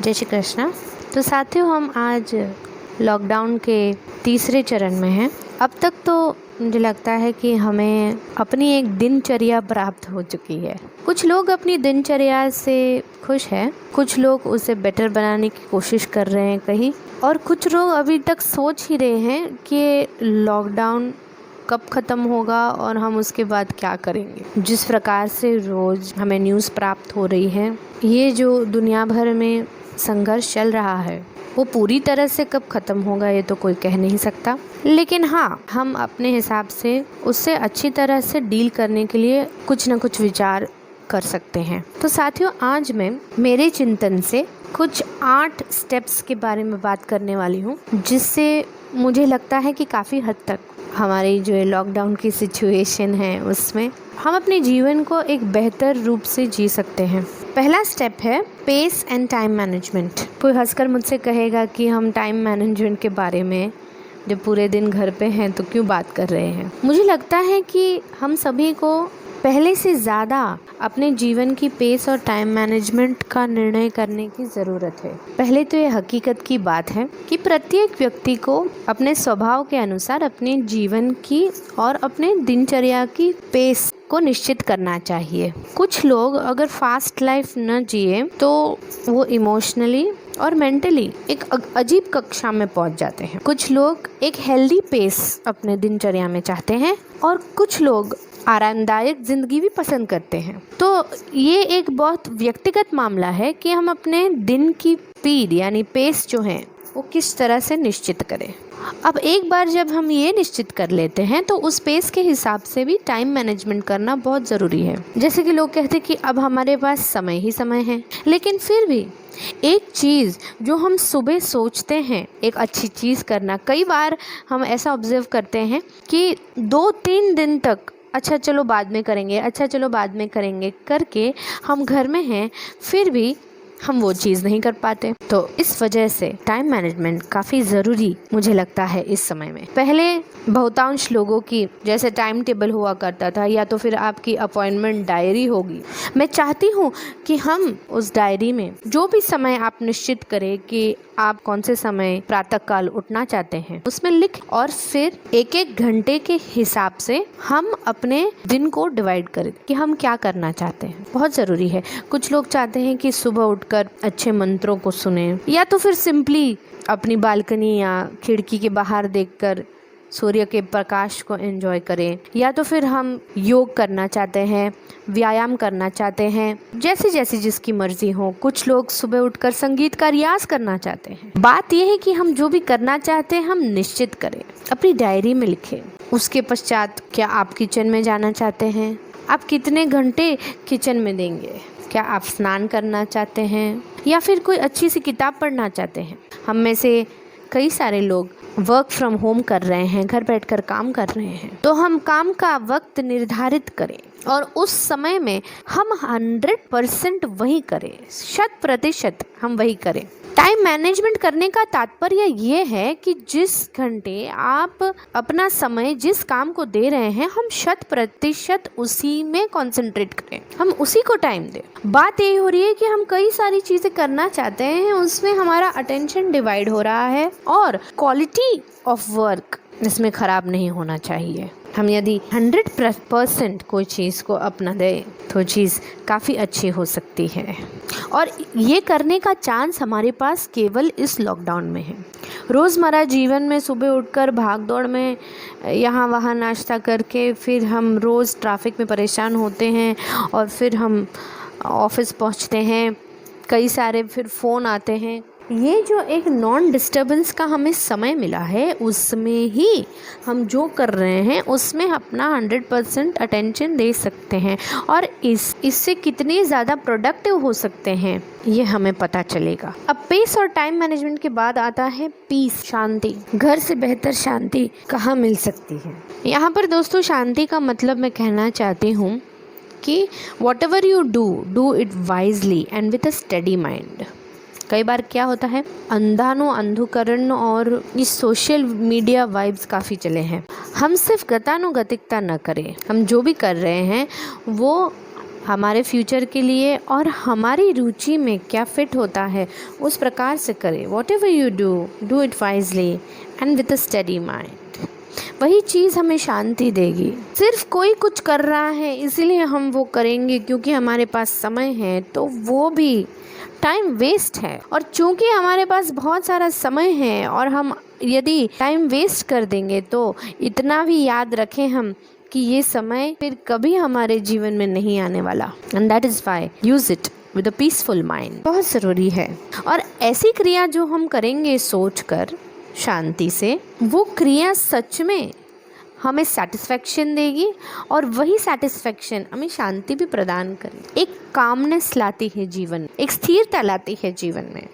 जय श्री कृष्णा। तो साथियों, हम आज लॉकडाउन के तीसरे चरण में हैं। अब तक तो मुझे लगता है कि हमें अपनी एक दिनचर्या प्राप्त हो चुकी है। कुछ लोग अपनी दिनचर्या से खुश हैं, कुछ लोग उसे बेटर बनाने की कोशिश कर रहे हैं कहीं, और कुछ लोग अभी तक सोच ही रहे हैं कि लॉकडाउन कब ख़त्म होगा और हम उसके बाद क्या करेंगे। जिस प्रकार से रोज़ हमें न्यूज़ प्राप्त हो रही है, ये जो दुनिया भर में संघर्ष चल रहा है वो पूरी तरह से कब ख़त्म होगा ये तो कोई कह नहीं सकता। लेकिन हाँ, हम अपने हिसाब से उससे अच्छी तरह से डील करने के लिए कुछ न कुछ विचार कर सकते हैं। तो साथियों, आज मैं मेरे चिंतन से कुछ 8 स्टेप्स के बारे में बात करने वाली हूँ, जिससे मुझे लगता है कि काफ़ी हद तक हमारी जो लॉकडाउन की सिचुएशन है उसमें हम अपने जीवन को एक बेहतर रूप से जी सकते हैं। पहला स्टेप है पेस एंड टाइम मैनेजमेंट। कोई हंसकर मुझसे कहेगा कि हम टाइम मैनेजमेंट के बारे में जब पूरे दिन घर पे हैं तो क्यों बात कर रहे हैं। मुझे लगता है कि हम सभी को पहले से ज़्यादा अपने जीवन की पेस और टाइम मैनेजमेंट का निर्णय करने की ज़रूरत है। पहले तो ये हकीकत की बात है कि प्रत्येक व्यक्ति को अपने स्वभाव के अनुसार अपने जीवन की और अपने दिनचर्या की पेस को निश्चित करना चाहिए। कुछ लोग अगर फास्ट लाइफ न जिए तो वो इमोशनली और मेंटली एक अजीब कक्षा में पहुंच जाते हैं। कुछ लोग एक हेल्दी पेस अपने दिनचर्या में चाहते हैं और कुछ लोग आरामदायक जिंदगी भी पसंद करते हैं। तो ये एक बहुत व्यक्तिगत मामला है कि हम अपने दिन की स्पीड यानी पेस जो है वो किस तरह से निश्चित करें। अब एक बार जब हम ये निश्चित कर लेते हैं तो उस पेस के हिसाब से भी टाइम मैनेजमेंट करना बहुत ज़रूरी है। जैसे कि लोग कहते हैं कि अब हमारे पास समय ही समय है, लेकिन फिर भी एक चीज़ जो हम सुबह सोचते हैं एक अच्छी चीज़ करना, कई बार हम ऐसा ऑब्जर्व करते हैं कि 2-3 दिन तक अच्छा चलो बाद में करेंगे, अच्छा चलो बाद में करेंगे करके हम घर में हैं, फिर भी हम वो चीज़ नहीं कर पाते। तो इस वजह से टाइम मैनेजमेंट काफ़ी ज़रूरी मुझे लगता है इस समय में। पहले बहुतांश लोगों की जैसे टाइम टेबल हुआ करता था या तो फिर आपकी अपॉइंटमेंट डायरी होगी। मैं चाहती हूँ कि हम उस डायरी में जो भी समय आप निश्चित करें कि आप कौन से समय प्रातःकाल उठना चाहते हैं उसमें लिख, और फिर 1-1 घंटे के हिसाब से हम अपने दिन को डिवाइड करें कि हम क्या करना चाहते हैं। बहुत ज़रूरी है। कुछ लोग चाहते हैं कि सुबह उठकर अच्छे मंत्रों को सुने, या तो फिर सिंपली अपनी बालकनी या खिड़की के बाहर देखकर सूर्य के प्रकाश को एंजॉय करें, या तो फिर हम योग करना चाहते हैं, व्यायाम करना चाहते हैं, जैसे जैसे जिसकी मर्जी हो। कुछ लोग सुबह उठकर संगीत का रियाज करना चाहते हैं। बात यह है कि हम जो भी करना चाहते हैं हम निश्चित करें, अपनी डायरी में लिखें। उसके पश्चात क्या आप किचन में जाना चाहते हैं, आप कितने घंटे किचन में देंगे, क्या आप स्नान करना चाहते हैं या फिर कोई अच्छी सी किताब पढ़ना चाहते हैं। हम में से कई सारे लोग वर्क फ्रॉम होम कर रहे हैं, घर बैठकर काम कर रहे हैं। तो हम काम का वक्त निर्धारित करें और उस समय में हम 100% वही करें, 100% हम वही करें। टाइम मैनेजमेंट करने का तात्पर्य ये है कि जिस घंटे आप अपना समय जिस काम को दे रहे हैं हम 100% उसी में कंसंट्रेट करें, हम उसी को टाइम दें। बात यही हो रही है कि हम कई सारी चीज़ें करना चाहते हैं, उसमें हमारा अटेंशन डिवाइड हो रहा है और क्वालिटी ऑफ वर्क इसमें ख़राब नहीं होना चाहिए। हम यदि 100% कोई चीज़ को अपना दें तो चीज़ काफ़ी अच्छी हो सकती है, और ये करने का चांस हमारे पास केवल इस लॉकडाउन में है। रोज़मर्रा जीवन में सुबह उठकर भाग दौड़ में यहाँ वहाँ नाश्ता करके फिर हम रोज़ ट्रैफिक में परेशान होते हैं और फिर हम ऑफिस पहुँचते हैं, कई सारे फिर फ़ोन आते हैं। ये जो एक नॉन डिस्टर्बेंस का हमें समय मिला है उसमें ही हम जो कर रहे हैं उसमें अपना 100% अटेंशन दे सकते हैं, और इससे कितने ज़्यादा प्रोडक्टिव हो सकते हैं ये हमें पता चलेगा। अब पेस और टाइम मैनेजमेंट के बाद आता है पीस, शांति। घर से बेहतर शांति कहाँ मिल सकती है। यहाँ पर दोस्तों शांति का मतलब मैं कहना चाहती हूँ कि whatever you do it wisely and with a steady mind। कई बार क्या होता है, अंधानुकरण और इस सोशल मीडिया वाइब्स काफ़ी चले हैं। हम सिर्फ गतानुगतिकता न करें, हम जो भी कर रहे हैं वो हमारे फ्यूचर के लिए और हमारी रुचि में क्या फिट होता है उस प्रकार से करें। What ever you do it wisely and with a study mind. वही चीज़ हमें शांति देगी। सिर्फ कोई कुछ कर रहा है इसीलिए हम वो करेंगे क्योंकि हमारे पास समय है, तो वो भी टाइम वेस्ट है। और चूंकि हमारे पास बहुत सारा समय है और हम यदि टाइम वेस्ट कर देंगे तो इतना भी याद रखें हम कि ये समय फिर कभी हमारे जीवन में नहीं आने वाला। And that is why use it with a peaceful mind बहुत ज़रूरी है। और ऐसी क्रिया जो हम करेंगे सोच कर शांति से, वो क्रिया सच में हमें सेटिस्फैक्शन देगी और वही सेटिस्फैक्शन हमें शांति भी प्रदान करेगी। एक कामनेस लाती है जीवन, एक स्थिरता लाती है जीवन में।